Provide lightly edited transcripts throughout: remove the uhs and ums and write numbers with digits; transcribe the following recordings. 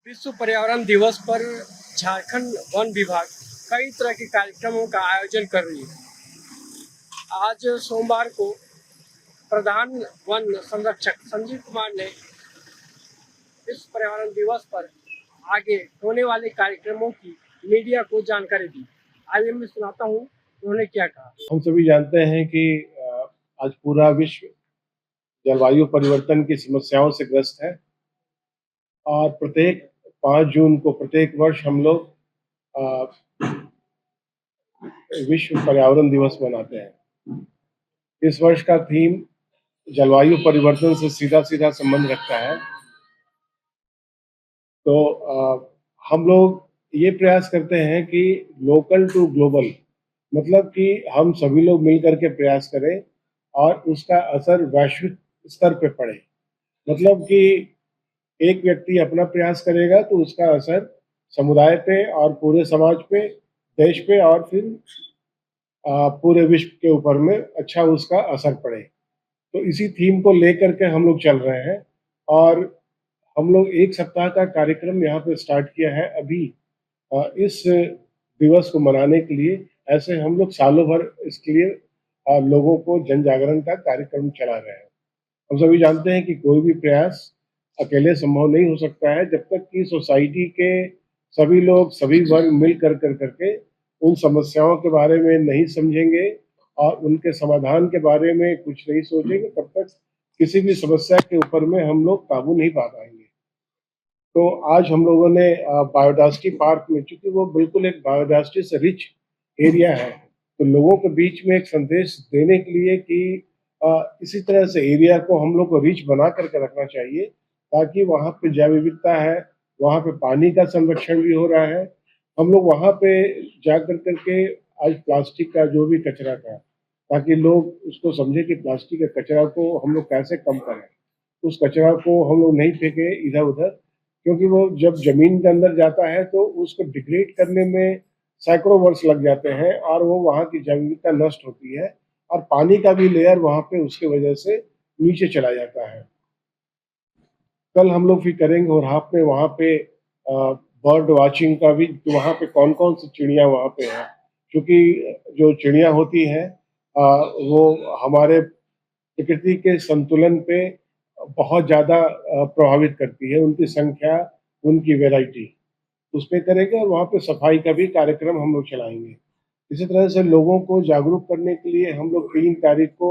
विश्व पर्यावरण दिवस पर झारखंड वन विभाग कई तरह के कार्यक्रमों का आयोजन कर रही है। आज सोमवार को प्रधान वन संरक्षक संजीव कुमार ने विश्व पर्यावरण दिवस पर आगे होने वाले कार्यक्रमों की मीडिया को जानकारी दी। आइए मैं सुनाता हूँ उन्होंने क्या कहा। हम सभी जानते हैं कि आज पूरा विश्व जलवायु परिवर्तन की समस्याओं से ग्रस्त है और प्रत्येक 5 जून को प्रत्येक वर्ष हम लोग विश्व पर्यावरण दिवस मनाते हैं। इस वर्ष का थीम जलवायु परिवर्तन से सीधा सीधा संबंध रखता है। तो हम लोग ये प्रयास करते हैं कि लोकल टू ग्लोबल, मतलब कि हम सभी लोग मिलकर के प्रयास करें और उसका असर वैश्विक स्तर पे पड़े। मतलब कि एक व्यक्ति अपना प्रयास करेगा तो उसका असर समुदाय पे और पूरे समाज पे, देश पे और फिर पूरे विश्व के ऊपर में अच्छा उसका असर पड़े। तो इसी थीम को लेकर के हम लोग चल रहे हैं और हम लोग 1 सप्ताह का कार्यक्रम यहाँ पे स्टार्ट किया है अभी इस दिवस को मनाने के लिए। ऐसे हम लोग सालों भर इसके लिए लोगों को जन जागरण का कार्यक्रम चला रहे हैं। हम सभी जानते हैं कि कोई भी प्रयास अकेले संभव नहीं हो सकता है जब तक कि सोसाइटी के सभी लोग, सभी वर्ग मिल करके उन समस्याओं के बारे में नहीं समझेंगे और उनके समाधान के बारे में कुछ नहीं सोचेंगे, तब तक किसी भी समस्या के ऊपर में हम लोग काबू नहीं पा पाएंगे। तो आज हम लोगों ने बायोडायवर्सिटी पार्क में, चूंकि वो बिल्कुल एक बायोडायवर्सिटी से रिच एरिया है, तो लोगों के बीच में एक संदेश देने के लिए कि इसी तरह से एरिया को हम लोग को रिच बना करके रखना चाहिए ताकि वहाँ पे जैव विविधता है, वहाँ पे पानी का संरक्षण भी हो रहा है। हम लोग वहाँ पे जा करके आज प्लास्टिक का जो भी कचरा था, ताकि लोग उसको समझे कि प्लास्टिक के कचरा को हम लोग कैसे कम करें। उस कचरा को हम लोग नहीं फेंके इधर उधर, क्योंकि वो जब जमीन के अंदर जाता है तो उसको डिग्रेड करने में सैकड़ों वर्ष लग जाते हैं और वो वहाँ की जैव विविधता नष्ट होती है और पानी का भी लेयर वहाँ पे उसके वजह से नीचे चला जाता है। कल हम लोग फिर करेंगे और हाफ में वहाँ पे बर्ड वाचिंग का भी, वहाँ पे कौन कौन सी चिड़िया वहाँ पे है, क्योंकि जो चिड़िया होती है वो हमारे प्रकृति के संतुलन पे बहुत ज़्यादा प्रभावित करती है। उनकी संख्या, उनकी वैरायटी, उस पे करेंगे और वहाँ पे सफाई का भी कार्यक्रम हम लोग चलाएंगे। इसी तरह से लोगों को जागरूक करने के लिए हम लोग 3 तारीख को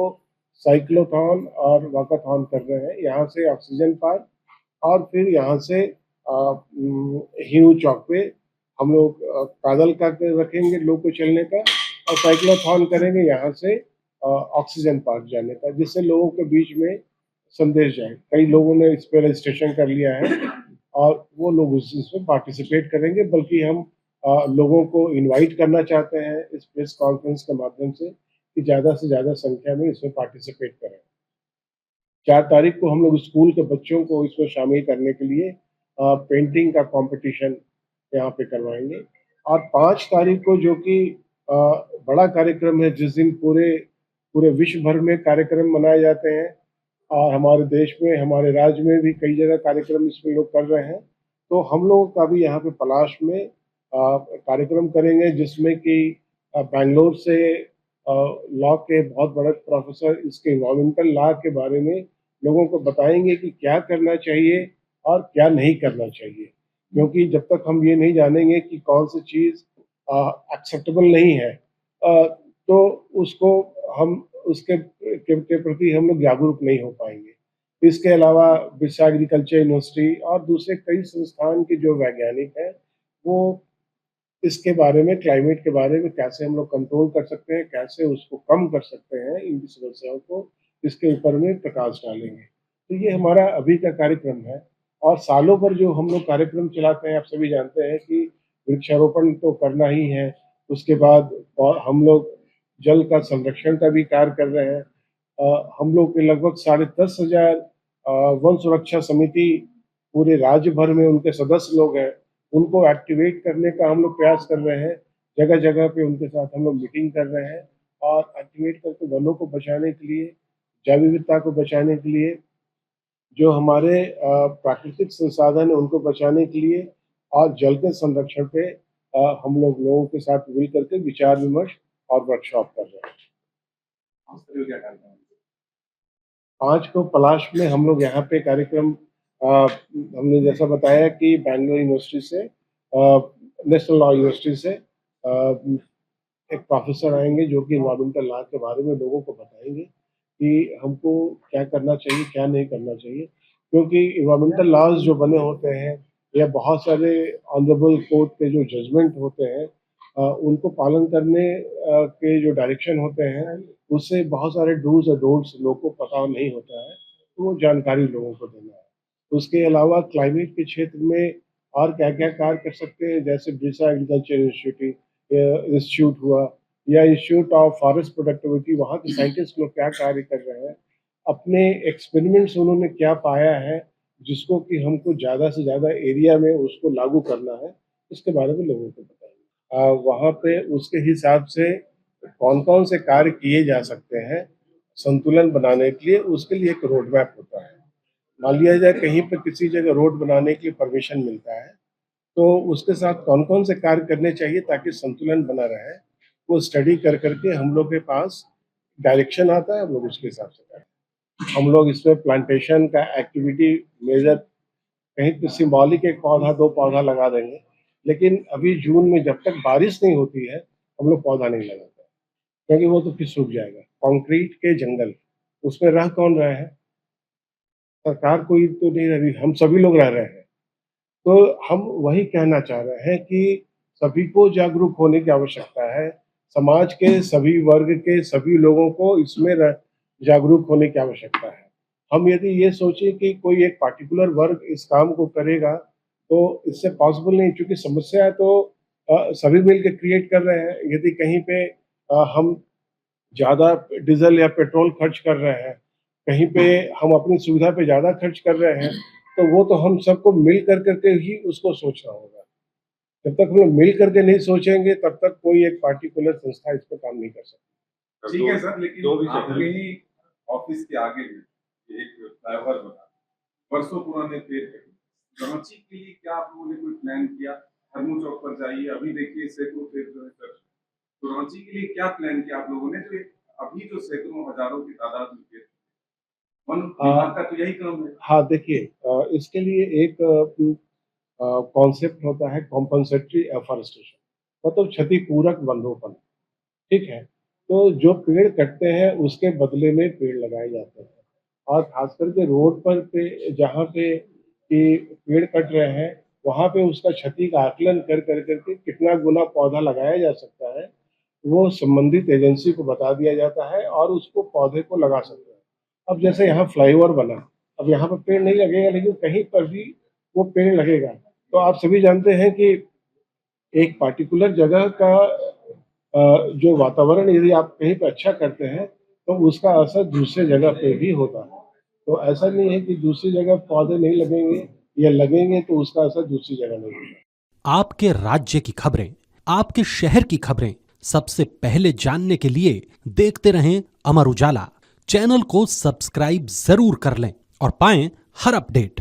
साइक्लोथॉन और वॉकाथॉन कर रहे हैं। यहाँ से ऑक्सीजन पार्क और फिर यहाँ से हिरू चौक पे हम लोग पैदल का रखेंगे लोग को चलने का और साइक्लोथॉन करेंगे यहाँ से ऑक्सीजन पार्क जाने का, जिससे लोगों के बीच में संदेश जाए। कई लोगों ने इस पर रजिस्ट्रेशन कर लिया है और वो लोग इसमें पार्टिसिपेट करेंगे, बल्कि हम लोगों को इनवाइट करना चाहते हैं इस प्रेस कॉन्फ्रेंस के माध्यम से कि ज़्यादा से ज़्यादा संख्या में इसमें पार्टिसिपेट करें। 4 तारीख को हम लोग स्कूल के बच्चों को इसमें शामिल करने के लिए पेंटिंग का कंपटीशन यहाँ पे करवाएंगे और 5 तारीख को, जो कि बड़ा कार्यक्रम है, जिस दिन पूरे पूरे विश्व भर में कार्यक्रम मनाए जाते हैं और हमारे देश में, हमारे राज्य में भी कई जगह कार्यक्रम इसमें लोग कर रहे हैं। तो हम लोगों का भी यहाँ पे पलाश में कार्यक्रम करेंगे, जिसमें कि बैंगलोर से लॉ के बहुत बड़े प्रोफेसर इसके इन्वायरमेंटल लॉ के बारे में लोगों को बताएंगे कि क्या करना चाहिए और क्या नहीं करना चाहिए। क्योंकि जब तक हम ये नहीं जानेंगे कि कौन सी चीज़ एक्सेप्टेबल नहीं है, तो उसको हम उसके के प्रति हम लोग जागरूक नहीं हो पाएंगे। इसके अलावा बिरसा एग्रीकल्चर यूनिवर्सिटी और दूसरे कई संस्थान के जो वैज्ञानिक हैं, वो इसके बारे में, क्लाइमेट के बारे में कैसे हम लोग कंट्रोल कर सकते हैं, कैसे उसको कम कर सकते हैं, इनकी समस्याओं को, इसके ऊपर में प्रकाश डालेंगे। तो ये हमारा अभी का कार्यक्रम है और सालों भर जो हम लोग कार्यक्रम चलाते हैं, आप सभी जानते हैं कि वृक्षारोपण तो करना ही है। उसके बाद और हम लोग जल का संरक्षण का भी कार्य कर रहे हैं। हम लोग के लगभग 10,500 वन सुरक्षा समिति पूरे राज्य भर में उनके सदस्य लोग हैं, उनको एक्टिवेट करने का हम लोग प्रयास कर रहे हैं। जगह जगह पे उनके साथ हम लोग मीटिंग कर रहे हैं और एक्टिवेट करके वनों को बचाने के लिए, जैव विविधता को बचाने के लिए जो हमारे प्राकृतिक संसाधन है उनको बचाने के लिए और जल के संरक्षण पे हम लोगों के साथ मिल करके विचार विमर्श और वर्कशॉप कर रहे हैं। आज को पलाश में हम लोग यहाँ पे कार्यक्रम हमने जैसा बताया कि बैंगलोर यूनिवर्सिटी से नेशनल लॉ यूनिवर्सिटी से एक प्रोफेसर आएंगे जो कि इन्वायरमेंटल लॉ के बारे में लोगों को बताएंगे कि हमको क्या करना चाहिए क्या नहीं करना चाहिए, क्योंकि इन्वायरमेंटल लॉज जो बने होते हैं या बहुत सारे ऑनरेबल कोर्ट के जो जजमेंट होते हैं उनको पालन करने के जो डायरेक्शन होते हैं उससे बहुत सारे डूज और डोंट्स लोगों को पता नहीं होता है, तो वो जानकारी लोगों को देना है। उसके अलावा क्लाइमेट के क्षेत्र में और क्या क्या कार्य कर सकते हैं, जैसे बिरसा एग्रीकल्चर इंस्टीट्यूट हुआ या इंस्टीट्यूट ऑफ फॉरेस्ट प्रोडक्टिविटी, वहाँ के साइंटिस्ट लोग क्या कार्य कर रहे हैं, अपने एक्सपेरिमेंट्स उन्होंने क्या पाया है जिसको कि हमको ज़्यादा से ज़्यादा एरिया में उसको लागू करना है, इसके बारे में लोगों को बताएंगे। वहाँ पे उसके हिसाब से कौन कौन से कार्य किए जा सकते हैं संतुलन बनाने के लिए, उसके लिए एक रोड मैप होता है। मान लिया जाए कहीं पर किसी जगह रोड बनाने के लिए परमिशन मिलता है, तो उसके साथ कौन कौन से कार्य करने चाहिए ताकि संतुलन बना रहे, वो स्टडी कर करके हम लोग के पास डायरेक्शन आता है, हम लोग उसके हिसाब से करते हैं। हम लोग इसमें प्लांटेशन का एक्टिविटी मेजर कहीं पे सिंबॉलिक एक पौधा 2 पौधा लगा देंगे, लेकिन अभी जून में जब तक बारिश नहीं होती है हम लोग पौधा नहीं लगाते, क्योंकि वो तो फिर सूख जाएगा। कंक्रीट के जंगल, उसमें रह कौन रहे हैं? सरकार कोई तो नहीं रह रही, हम सभी लोग रह रहे हैं। तो हम वही कहना चाह रहे हैं कि सभी को जागरूक होने की आवश्यकता है, समाज के सभी वर्ग के सभी लोगों को इसमें जागरूक होने की आवश्यकता है। हम यदि ये सोचें कि कोई एक पार्टिकुलर वर्ग इस काम को करेगा तो इससे पॉसिबल नहीं, क्योंकि समस्या तो सभी मिल के क्रिएट कर रहे हैं। यदि कहीं पे हम ज़्यादा डीजल या पेट्रोल खर्च कर रहे हैं, कहीं पे हम अपनी सुविधा पे ज़्यादा खर्च कर रहे हैं, तो वो तो हम सबको मिल कर करके ही उसको सोचना होगा। जब तक हम लोग मिल करके नहीं सोचेंगे तब तक कोई एक पार्टिकुलर संस्था इस पे काम नहीं कर सकती। ठीक है सर, लेकिन आपके ही ऑफिस के आगे में एक फ्लाईओवर बना, वर्षों पुराने पेड़ कटे, रांची के लिए क्या आप लोगों ने कोई प्लान किया? हरमू चौक पर जाइए, अभी देखिए सैकड़ों पेड़ जो है कट। तो रांची के लिए क्या प्लान किया आप लोगों ने, जो अभी जो सैकड़ों हजारों की तादाद में पेड़, वन विभाग का तो यही काम है। हाँ देखिए, इसके लिए एक कॉन्सेप्ट होता है कॉम्पनसेटरी एफॉरेस्टेशन, मतलब क्षतिपूरक वनरोपण। ठीक है, तो जो पेड़ कटते हैं उसके बदले में पेड़ लगाए जाते हैं, और खास करके रोड पर पे जहाँ पे कि पेड़ कट रहे हैं वहाँ पे उसका क्षति का आकलन कर करके कितना गुना पौधा लगाया जा सकता है वो संबंधित एजेंसी को बता दिया जाता है और उसको पौधे को लगा सकते हैं। अब जैसे यहाँ फ्लाईओवर बना, अब यहाँ पर पेड़ नहीं लगेगा लेकिन कहीं पर भी वो पेड़ लगेगा। तो आप सभी जानते हैं कि एक पार्टिकुलर जगह का जो वातावरण यदि आप कहीं पे अच्छा करते हैं तो उसका असर दूसरे जगह पे भी होता है। तो ऐसा नहीं है कि दूसरी जगह पौधे नहीं लगेंगे या लगेंगे तो उसका असर दूसरी जगह नहीं होगा। आपके राज्य की खबरें, आपके शहर की खबरें सबसे पहले जानने के लिए देखते रहें अमर उजाला। चैनल को सब्सक्राइब जरूर कर लें और पाएं हर अपडेट।